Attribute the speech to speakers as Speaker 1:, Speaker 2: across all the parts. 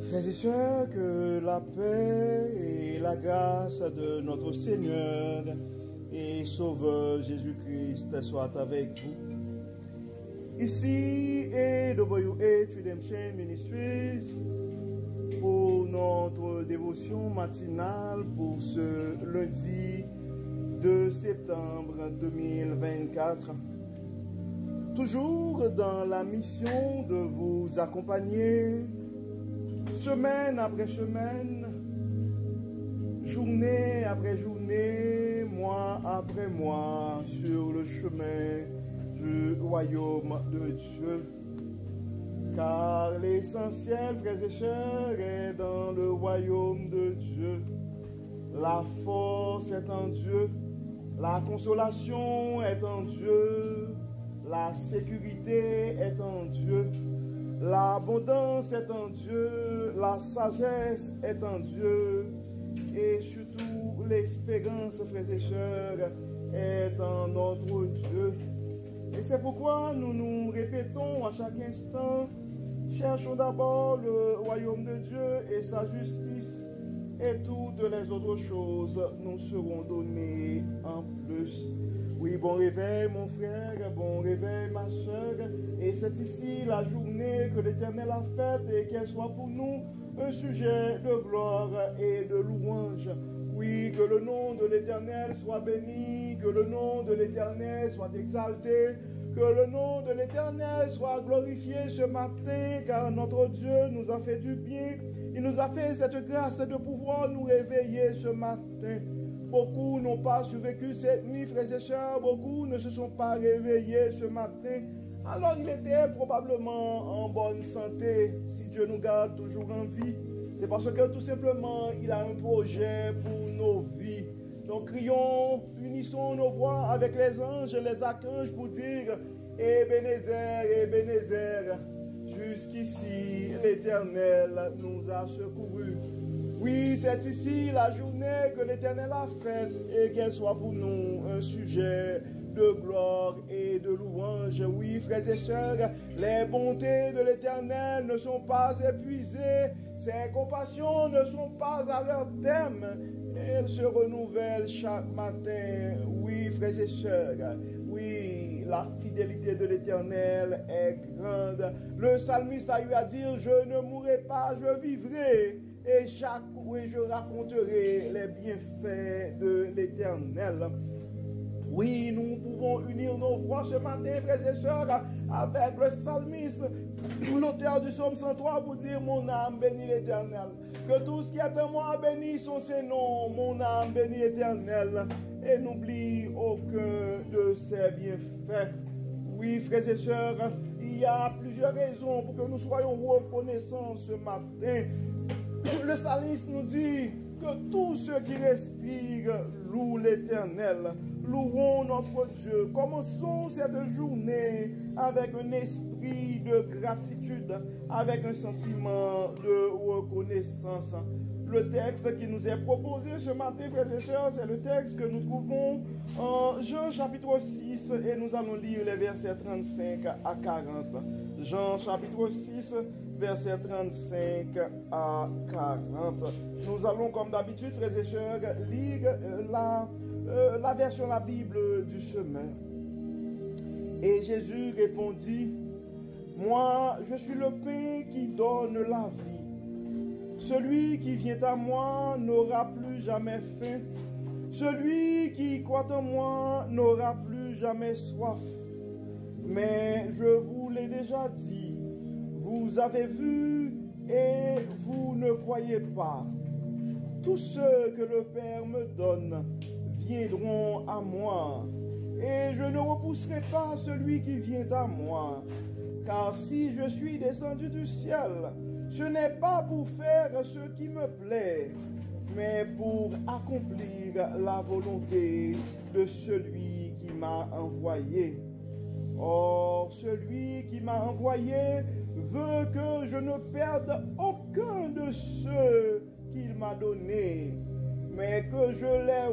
Speaker 1: Frères et sœurs, que la paix et la grâce de notre Seigneur et Sauveur Jésus-Christ soient avec vous. Ici est WH Redemption Ministries pour notre dévotion matinale pour ce lundi 2 septembre 2024. Toujours dans la mission de vous accompagner semaine après semaine, journée après journée, mois après mois, sur le chemin du royaume de Dieu. Car l'essentiel, frères et sœurs, est dans le royaume de Dieu. La force est en Dieu, la consolation est en Dieu, la sécurité est en Dieu. L'abondance est en Dieu, la sagesse est en Dieu, et surtout l'espérance, frères et sœurs, est en notre Dieu. Et c'est pourquoi nous nous répétons à chaque instant, cherchons d'abord le royaume de Dieu et sa justice, et toutes les autres choses nous seront données en plus. Oui, bon réveil mon frère, bon réveil ma soeur, et c'est ici la journée que l'Éternel a faite et qu'elle soit pour nous un sujet de gloire et de louange. Oui, que le nom de l'Éternel soit béni, que le nom de l'Éternel soit exalté, que le nom de l'Éternel soit glorifié ce matin, car notre Dieu nous a fait du bien. Il nous a fait cette grâce de pouvoir nous réveiller ce matin. Beaucoup n'ont pas survécu cette nuit, frères et sœurs. Beaucoup ne se sont pas réveillés ce matin. Alors il était probablement en bonne santé. Si Dieu nous garde toujours en vie, c'est parce que tout simplement, il a un projet pour nos vies. Donc crions, unissons nos voix avec les anges, les archanges pour dire Ebenezer, Ebenezer. Jusqu'ici, l'Éternel nous a secourus. Oui, c'est ici la journée que l'Éternel a faite et qu'elle soit pour nous un sujet de gloire et de louange. Oui, frères et sœurs, les bontés de l'Éternel ne sont pas épuisées, ses compassions ne sont pas à leur terme. Elles se renouvellent chaque matin. Oui, frères et sœurs, oui, la fidélité de l'Éternel est grande. Le psalmiste a eu à dire, je ne mourrai pas, je vivrai. Et chaque jour, je raconterai les bienfaits de l'Éternel. Oui, nous pouvons unir nos voix ce matin, frères et sœurs, avec le psalmiste, l'auteur du psaume 103, pour dire, mon âme bénit l'Éternel. Que tout ce qui est en moi bénisse son Saint-Nom, mon âme bénit l'Éternel. Et n'oublie aucun de ses bienfaits. Oui, frères et sœurs, il y a plusieurs raisons pour que nous soyons reconnaissants ce matin. Le psalmiste nous dit que tous ceux qui respirent louent l'Éternel, louons notre Dieu. Commençons cette journée avec un esprit de gratitude, avec un sentiment de reconnaissance. Le texte qui nous est proposé ce matin, frères et sœurs, c'est le texte que nous trouvons en Jean chapitre 6 et nous allons lire les versets 35 à 40. Jean chapitre 6, versets 35 à 40. Nous allons, comme d'habitude, frères et sœurs, lire la version de la Bible du chemin. Et Jésus répondit, moi, je suis le pain qui donne la vie. Celui qui vient à moi n'aura plus jamais faim. Celui qui croit en moi n'aura plus jamais soif. Mais je vous l'ai déjà dit, vous avez vu et vous ne croyez pas. Tous ceux que le Père me donne viendront à moi, et je ne repousserai pas celui qui vient à moi. Car si je suis descendu du ciel, ce n'est pas pour faire ce qui me plaît, mais pour accomplir la volonté de celui qui m'a envoyé. Or, celui qui m'a envoyé veut que je ne perde aucun de ceux qu'il m'a donnés, mais que je les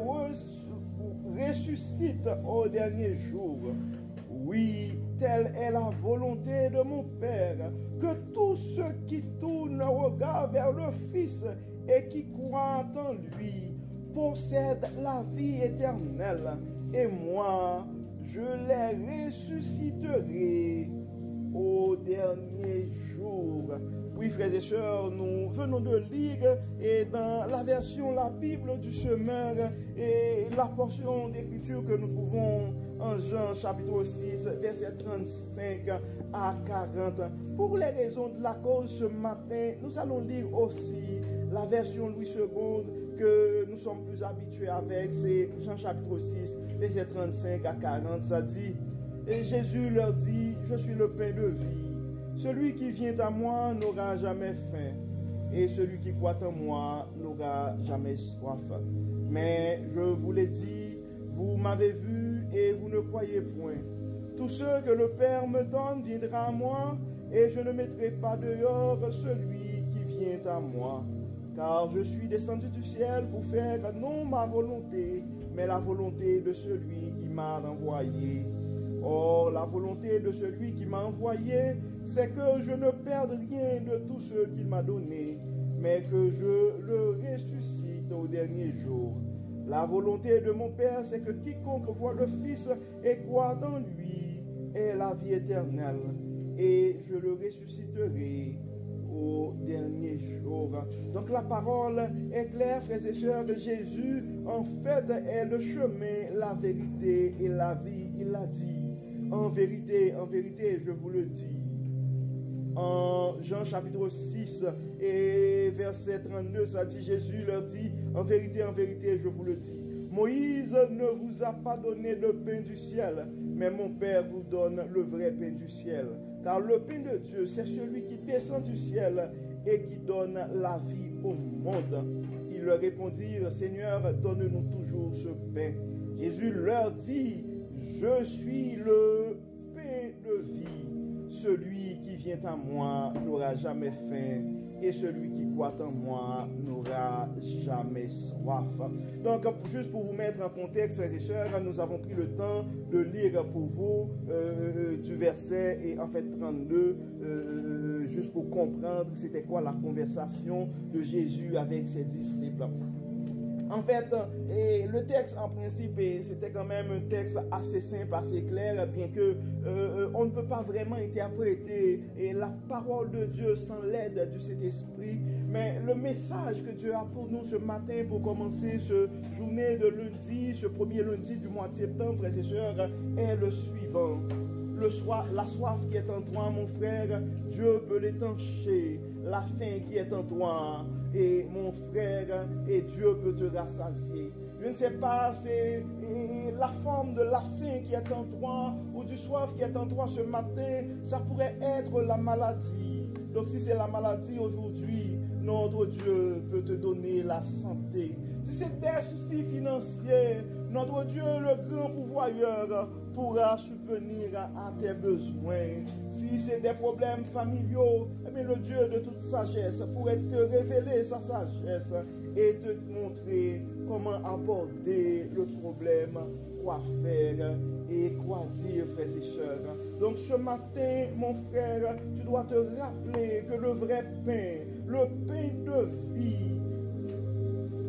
Speaker 1: ressuscite au dernier jour. Oui, telle est la volonté de mon Père, que tous ceux qui tournent le regard vers le Fils et qui croient en lui possèdent la vie éternelle. Et moi, je les ressusciterai au dernier jour. Oui, frères et sœurs, nous venons de lire et dans la version La Bible du Semeur et la portion d'écriture que nous trouvons en Jean chapitre 6, verset 35 à 40. Pour les raisons de la cause, ce matin, nous allons lire aussi la version Louis II que nous sommes plus habitués avec. C'est Jean chapitre 6, verset 35 à 40. Ça dit, et Jésus leur dit, je suis le pain de vie. Celui qui vient à moi n'aura jamais faim, et celui qui croit en moi n'aura jamais soif. Mais je vous l'ai dit, vous m'avez vu et vous ne croyez point. Tout ce que le Père me donne viendra à moi, et je ne mettrai pas dehors celui qui vient à moi. Car je suis descendu du ciel pour faire non ma volonté, mais la volonté de celui qui m'a envoyé. Or, la volonté de celui qui m'a envoyé, c'est que je ne perde rien de tout ce qu'il m'a donné, mais que je le ressuscite au dernier jour. La volonté de mon Père, c'est que quiconque voit le Fils et croit en lui ait la vie éternelle, et je le ressusciterai au dernier jour. Donc la parole est claire, frères et sœurs, de Jésus, en fait, est le chemin, la vérité et la vie. Il l'a dit. En vérité, je vous le dis. En Jean chapitre 6 et verset 32, ça dit, Jésus leur dit, en vérité, je vous le dis. Moïse ne vous a pas donné le pain du ciel, mais mon Père vous donne le vrai pain du ciel. Car le pain de Dieu, c'est celui qui descend du ciel et qui donne la vie au monde. Ils leur répondirent, Seigneur, donne-nous toujours ce pain. Jésus leur dit, je suis le pain de vie. Celui qui vient à moi n'aura jamais faim, et celui qui croit en moi n'aura jamais soif. Donc, juste pour vous mettre en contexte, frères et sœurs, nous avons pris le temps de lire pour vous du verset et en fait 32, juste pour comprendre c'était quoi la conversation de Jésus avec ses disciples. En fait, le texte en principe, c'était quand même un texte assez simple, assez clair, bien que on ne peut pas vraiment interpréter la parole de Dieu sans l'aide du Saint-Esprit. Mais le message que Dieu a pour nous ce matin pour commencer ce journée de lundi, ce premier lundi du mois de septembre, frères et sœurs, est le suivant. La soif qui est en toi, mon frère, Dieu peut l'étancher. La faim qui est en toi, et mon frère, et Dieu peut te rassasier. Je ne sais pas, c'est la forme de la faim qui est en toi, ou du soif qui est en toi ce matin, ça pourrait être la maladie. Donc si c'est la maladie aujourd'hui, notre Dieu peut te donner la santé. Si c'est des soucis financiers, notre Dieu, le grand pourvoyeur, pourra subvenir à tes besoins. Si c'est des problèmes familiaux, eh bien, le Dieu de toute sagesse pourrait te révéler sa sagesse et te montrer comment aborder le problème, quoi faire et quoi dire, frères et sœurs. Donc ce matin, mon frère, tu dois te rappeler que le vrai pain, le pain de vie,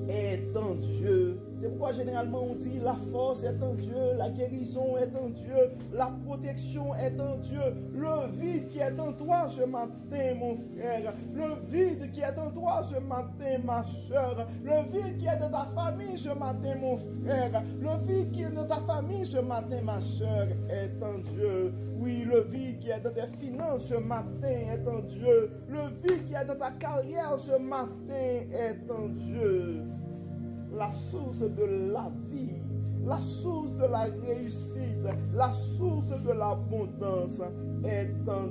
Speaker 1: est en Dieu. C'est pourquoi généralement on dit la force est en Dieu, la guérison est en Dieu, la protection est en Dieu. Le vide qui est en toi ce matin, mon frère, le vide qui est en toi ce matin, ma soeur, le vide qui est dans ta famille ce matin, mon frère, le vide qui est dans ta famille ce matin, ma soeur, est en Dieu. Oui, le vide qui est dans tes finances ce matin est en Dieu. Le vide qui est dans ta carrière ce matin est en Dieu. La source de la vie, la source de la réussite, la source de l'abondance est en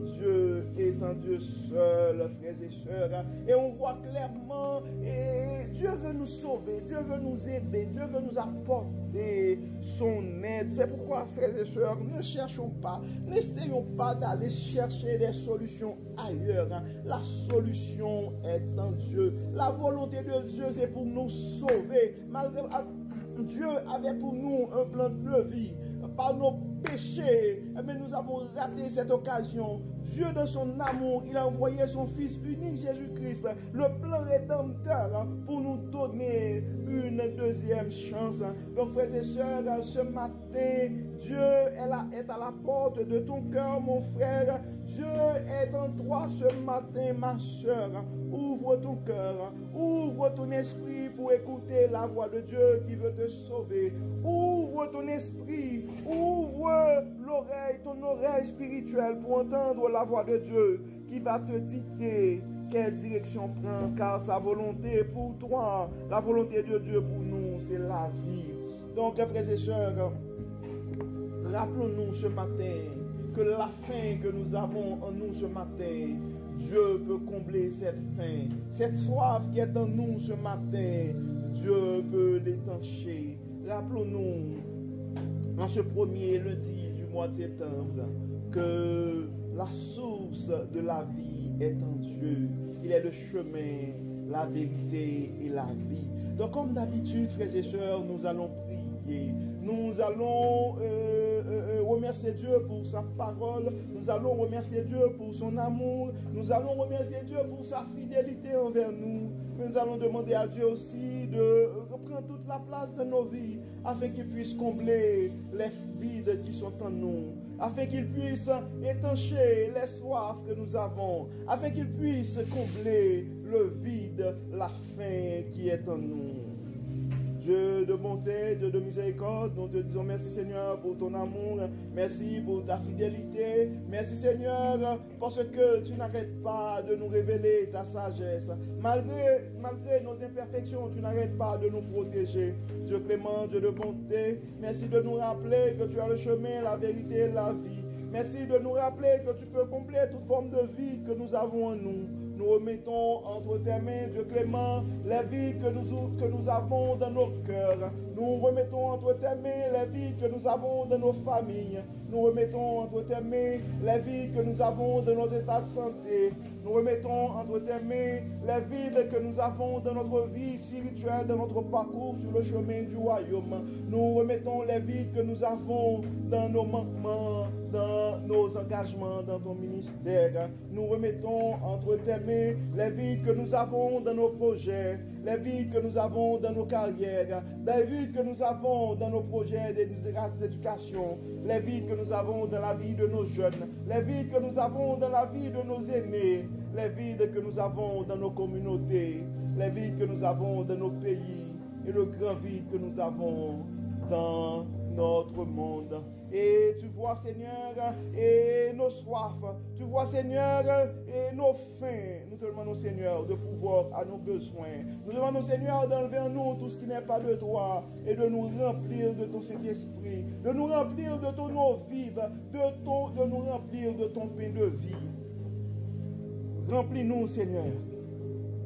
Speaker 1: Dieu seul, frères et sœurs. Et on voit clairement, et Dieu veut nous sauver, Dieu veut nous aider, Dieu veut nous apporter son aide. C'est pourquoi, frères et sœurs, ne cherchons pas, n'essayons pas d'aller chercher des solutions ailleurs. La solution est en Dieu. La volonté de Dieu, c'est pour nous sauver. Malgré Dieu avait pour nous un plan de vie. Par nos péché, mais nous avons raté cette occasion. Dieu, dans son amour, il a envoyé son Fils unique, Jésus-Christ, le plan rédempteur, pour nous donner une deuxième chance. Donc, frères et sœurs, ce matin, Dieu est à la porte de ton cœur, mon frère. Dieu est en toi ce matin, ma sœur. Ouvre ton cœur, ouvre ton esprit pour écouter la voix de Dieu qui veut te sauver. Ouvre ton esprit, ouvre l'oreille, ton oreille spirituelle pour entendre la voix de Dieu qui va te dicter quelle direction prendre, car sa volonté pour toi, la volonté de Dieu pour nous, c'est la vie. Donc, frères et sœurs, rappelons-nous ce matin que la faim que nous avons en nous ce matin, Dieu peut combler cette faim. Cette soif qui est en nous ce matin, Dieu peut l'étancher. Rappelons-nous, en ce premier lundi du mois de septembre, que la source de la vie est en Dieu. Il est le chemin, la vérité et la vie. Donc, comme d'habitude, frères et sœurs, nous allons prier. Nous allons remercier Dieu pour sa parole. Nous allons remercier Dieu pour son amour. Nous allons remercier Dieu pour sa fidélité envers nous. Mais nous allons demander à Dieu aussi de reprendre toute la place de nos vies afin qu'il puisse combler les vides qui sont en nous, afin qu'il puisse étancher les soifs que nous avons, afin qu'il puisse combler le vide, la faim qui est en nous. Dieu de bonté, Dieu de miséricorde, nous te disons merci Seigneur pour ton amour, merci pour ta fidélité, merci Seigneur parce que tu n'arrêtes pas de nous révéler ta sagesse. Malgré nos imperfections, tu n'arrêtes pas de nous protéger. Dieu clément, Dieu de bonté, merci de nous rappeler que tu as le chemin, la vérité et la vie. Merci de nous rappeler que tu peux combler toute forme de vie que nous avons en nous. Nous remettons entre tes mains, Dieu clément, les vies que nous avons dans nos cœurs. Nous remettons entre tes mains les vies que nous avons dans nos familles. Nous remettons entre tes mains les vies que nous avons dans notre état de santé. Nous remettons entre tes mains les vides que nous avons dans notre vie spirituelle, dans notre parcours sur le chemin du royaume. Nous remettons les vides que nous avons dans nos manquements, dans nos engagements, dans ton ministère. Nous remettons entre tes mains les vides que nous avons dans nos projets, les vides que nous avons dans nos carrières, les vides que nous avons dans nos projets d'éducation, les vides que nous avons dans la vie de nos jeunes, les vides que nous avons dans la vie de nos aînés, les vides que nous avons dans nos communautés, les vides que nous avons dans nos pays et le grand vide que nous avons dans notre monde. Et tu vois, Seigneur, et nos soifs, tu vois, Seigneur, et nos faims. Nous te demandons, Seigneur, de pouvoir à nos besoins. Nous demandons, Seigneur, d'enlever en nous tout ce qui n'est pas de toi et de nous remplir de ton Saint-Esprit, de nous remplir de ton eau vive, de nous remplir de ton pain de vie. Remplis-nous, Seigneur.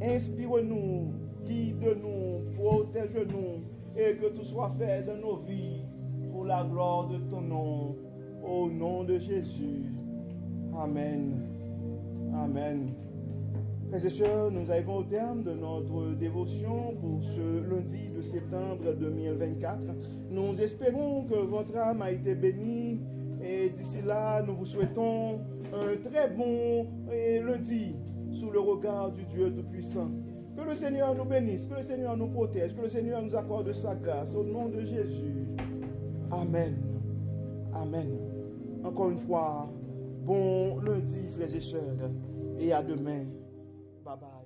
Speaker 1: Inspire-nous, guide-nous, protège-nous et que tout soit fait dans nos vies pour la gloire de ton nom, au nom de Jésus. Amen. Amen. Frères et sœurs, nous arrivons au terme de notre dévotion pour ce lundi de septembre 2024. Nous espérons que votre âme a été bénie et d'ici là, nous vous souhaitons un très bon lundi sous le regard du Dieu Tout-Puissant. Que le Seigneur nous bénisse, que le Seigneur nous protège, que le Seigneur nous accorde sa grâce au nom de Jésus. Amen. Amen. Encore une fois, bon lundi, frères et sœurs, et à demain. Bye bye.